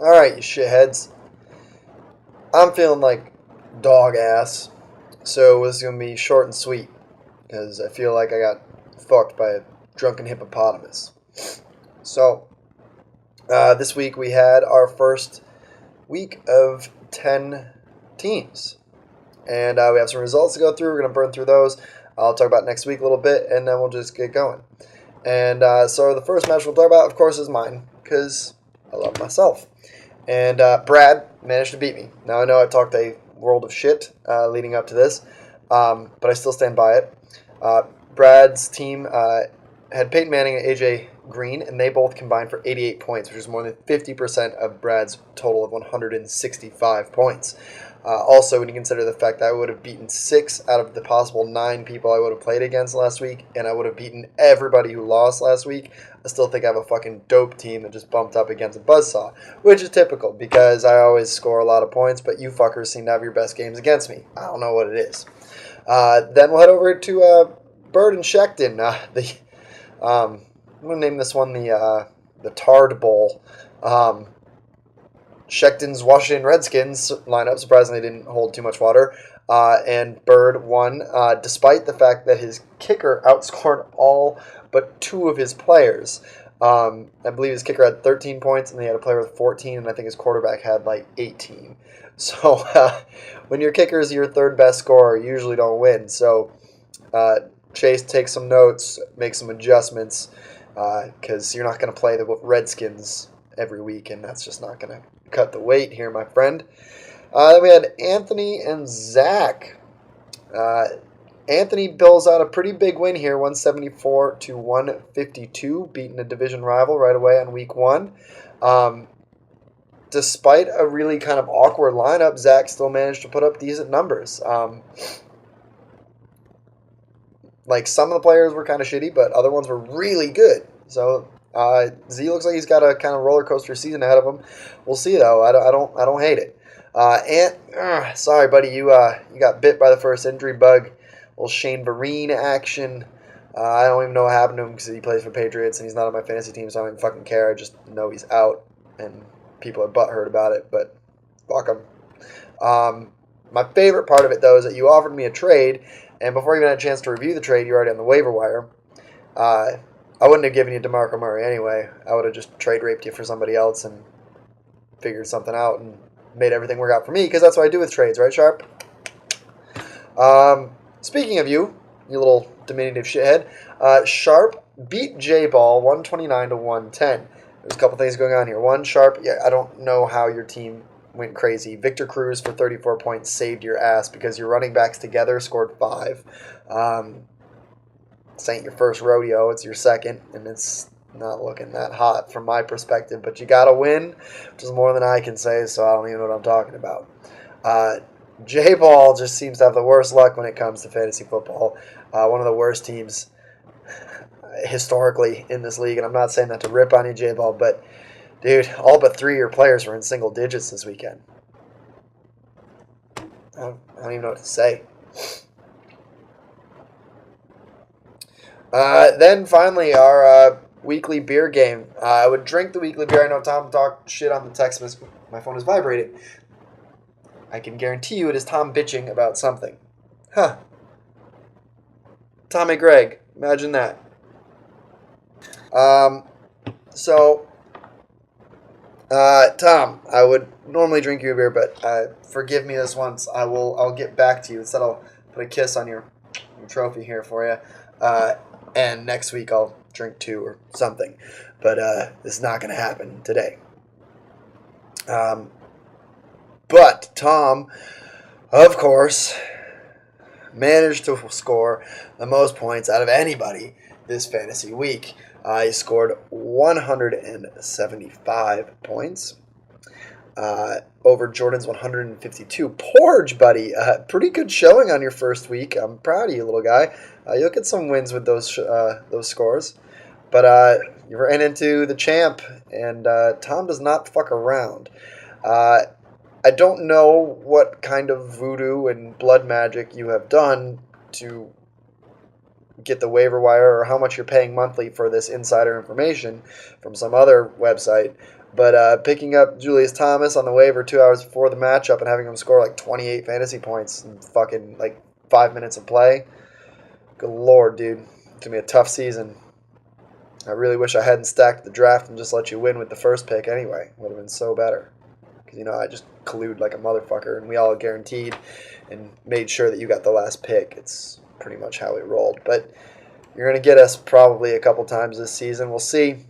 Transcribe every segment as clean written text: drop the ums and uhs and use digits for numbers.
Alright, you shitheads. I'm feeling like dog ass, so this is going to be short and sweet, because I feel like I got fucked by a drunken hippopotamus. So, this week we had our first week of 10 teams, and we have some results to go through. We're going to burn through those. I'll talk about next week a little bit, and then we'll just get going. And so the first match we'll talk about, of course, is mine, because I love myself. And Brad managed to beat me. Now, I know I talked a world of shit leading up to this, but I still stand by it. Brad's team had Peyton Manning and AJ Green, and they both combined for 88 points, which is more than 50% of Brad's total of 165 points. Also, when you consider the fact that I would have beaten 6 out of the possible 9 people I would have played against last week, and I would have beaten everybody who lost last week, I still think I have a fucking dope team that just bumped up against a buzzsaw, which is typical because I always score a lot of points, but you fuckers seem to have your best games against me. I don't know what it is. Then we'll head over to Bird and Sheckton. I'm going to name this one the Tard Bowl. Sheckton's Washington Redskins lineup surprisingly didn't hold too much water, and Bird won despite the fact that his kicker outscored all but 2 of his players. I believe his kicker had 13 points, and he had a player with 14, and I think his quarterback had like 18. So when your kicker is your third best scorer, you usually don't win. So Chase, take some notes, make some adjustments, because you're not going to play the Redskins every week, and that's just not going to cut the weight here, my friend. Then we had Anthony and Zach. Anthony bills out a pretty big win here, 174 to 152, beating a division rival right away on week 1. Despite a really kind of awkward lineup, Zach still managed to put up decent numbers. Like, some of the players were kind of shitty, but other ones were really good. So Z looks like he's got a kind of roller coaster season ahead of him. We'll see though. I don't hate it. Sorry, buddy, you got bit by the first injury bug. Little Shane Vereen action. I don't even know what happened to him because he plays for Patriots and he's not on my fantasy team, so I don't even fucking care. I just know he's out and people are butthurt about it. But fuck him. My favorite part of it though is that you offered me a trade, and before you even had a chance to review the trade, you're already on the waiver wire. I wouldn't have given you DeMarco Murray anyway. I would have just trade raped you for somebody else and figured something out and made everything work out for me, because that's what I do with trades, right, Sharp? Speaking of you little diminutive shithead, Sharp beat J-Ball 129 to 110. There's a couple things going on here. One, Sharp, I don't know how your team went crazy. Victor Cruz for 34 points saved your ass because your running backs together scored 5. This ain't your first rodeo, it's your second, and it's not looking that hot from my perspective, but you gotta win, which is more than I can say, so I don't even know what I'm talking about. J-Ball just seems to have the worst luck when it comes to fantasy football. One of the worst teams historically in this league, and I'm not saying that to rip on you, J-Ball, but dude, all but 3 of your players were in single digits this weekend. I don't even know what to say. Then finally, our weekly beer game. I would drink the weekly beer. I know Tom talked shit on the text message. My phone is vibrating. I can guarantee you it is Tom bitching about something. Huh. Tommy Gregg. Imagine that. Tom, I would normally drink you a beer, but forgive me this once. I'll get back to you. Instead, I'll put a kiss on your trophy here for you. And next week I'll drink 2 or something. But this is not going to happen today. But Tom, of course, managed to score the most points out of anybody this fantasy week. He scored 175 points over Jordan's 152. Porge, buddy. Pretty good showing on your first week. I'm proud of you, little guy. You'll get some wins with those scores. But you ran into the champ, and Tom does not fuck around. I don't know what kind of voodoo and blood magic you have done to get the waiver wire or how much you're paying monthly for this insider information from some other website. But picking up Julius Thomas on the waiver 2 hours before the matchup and having him score like 28 fantasy points in fucking like 5 minutes of play. Good lord, dude. It's going to be a tough season. I really wish I hadn't stacked the draft and just let you win with the first pick anyway. Would have been so better. Because, I just collude like a motherfucker, and we all guaranteed and made sure that you got the last pick. It's pretty much how it rolled. But you're going to get us probably a couple times this season. We'll see.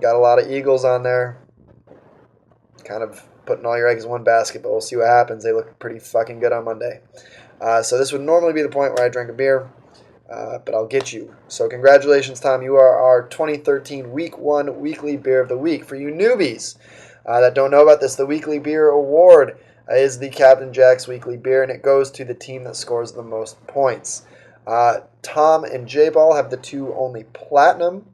Got a lot of Eagles on there. Kind of putting all your eggs in one basket, but we'll see what happens. They look pretty fucking good on Monday. So this would normally be the point where I drink a beer. But I'll get you. So congratulations, Tom. You are our 2013 Week 1 Weekly Beer of the Week. For you newbies that don't know about this, the Weekly Beer Award is the Captain Jack's Weekly Beer, and it goes to the team that scores the most points. Tom and J-Ball have the 2 only platinum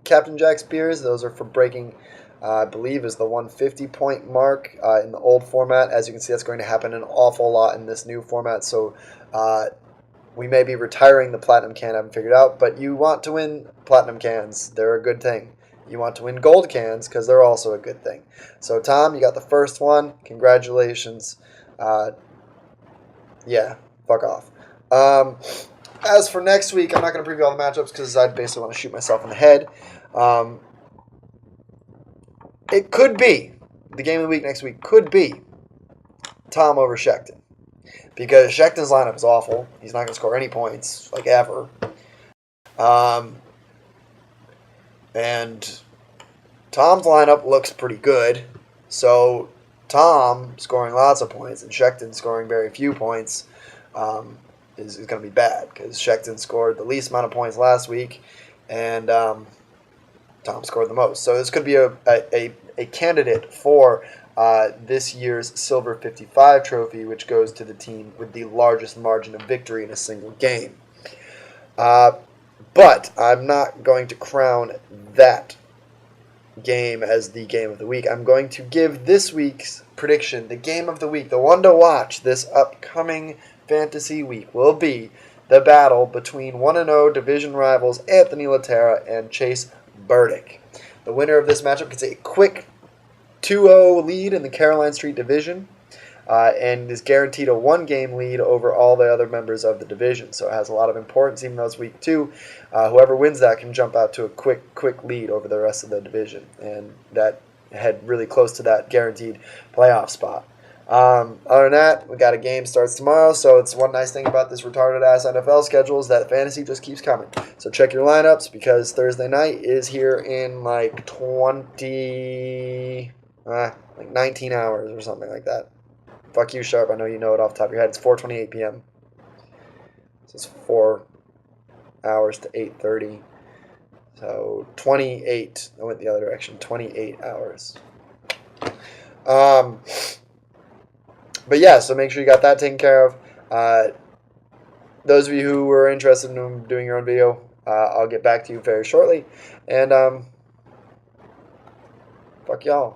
Captain Jack's beers. Those are for breaking, I believe, is the 150-point mark in the old format. As you can see, that's going to happen an awful lot in this new format. So we may be retiring the platinum can, I haven't figured out, but you want to win platinum cans. They're a good thing. You want to win gold cans because they're also a good thing. So, Tom, you got the first one. Congratulations. Yeah, fuck off. As for next week, I'm not going to preview all the matchups because I basically want to shoot myself in the head. It could be, the game of the week next week could be Tom over Shekton. Because Shekton's lineup is awful. He's not going to score any points, like ever. And Tom's lineup looks pretty good. So Tom scoring lots of points and Shekton scoring very few points is going to be bad. Because Shekton scored the least amount of points last week. And Tom scored the most. So this could be a candidate for this year's Silver 55 trophy, which goes to the team with the largest margin of victory in a single game. But I'm not going to crown that game as the game of the week. I'm going to give this week's prediction, the game of the week, the one to watch this upcoming fantasy week, will be the battle between 1-0 division rivals Anthony Laterra and Chase Burdick. The winner of this matchup gets a quick 2-0 lead in the Caroline Street division and is guaranteed a 1-game lead over all the other members of the division. So it has a lot of importance, even though it's week 2. Whoever wins that can jump out to a quick lead over the rest of the division, and that head really close to that guaranteed playoff spot. Other than that, we got a game starts tomorrow, so it's one nice thing about this retarded-ass NFL schedule is that fantasy just keeps coming. So check your lineups, because Thursday night is here in like 19 hours or something like that. Fuck you, Sharp. I know you know it off the top of your head. It's 4:28 p.m. So it's 4 hours to 8:30. So 28. I went the other direction. 28 hours. But yeah, so make sure you got that taken care of. Those of you who were interested in doing your own video, I'll get back to you very shortly. And fuck y'all.